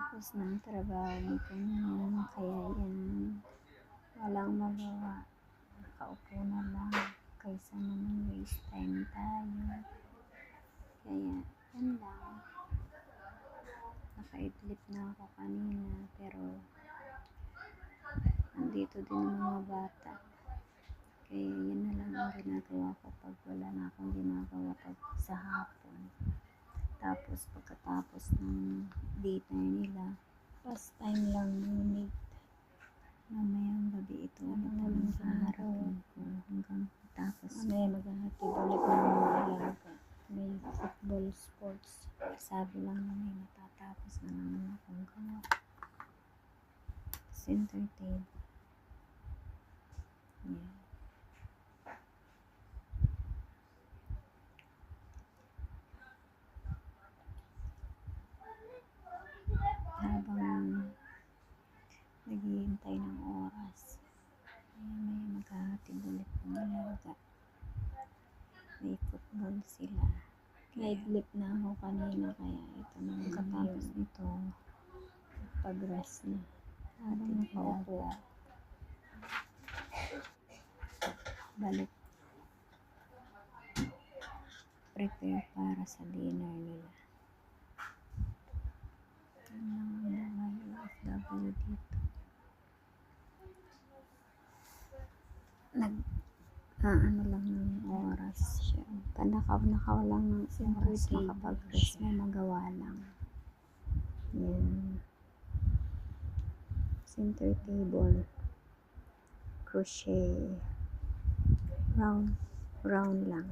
Tapos ng trabaho nito ngayon, kaya yan, walang magawa. Nakaupo na lang, kaysa naman waste time tayo. Kaya, yan lang. Nakaidlip na ako kanina, pero nandito din ang mga bata. Kaya yan na lang ang ginagawa ko pag wala na akong ginagawa pag sa hapon. Tapos pagkatapos ng dinner nila, pastime lang ngunit mamayang gabi ito ulit ang haharapin ko hanggang tapos mamaya maghahatid ulit ng mga alaga. May football sports. Sabi lang na may matatapos na naman akong gawa. Center table. Yeah. Habang naghihintay ng oras, may maghahatid ulit ng alaga. May football sila. Naidlip na ako kanina, kaya ito na katapos nito, pag-rest na. Habang nakaupo, balik prepare para sa dinner nila. Ang mga OFW dito. Ano lang ng oras siya. Nakawalang ng oras, makapag-rest mo, magawa lang. Yan. Center table. Crochet. Round lang.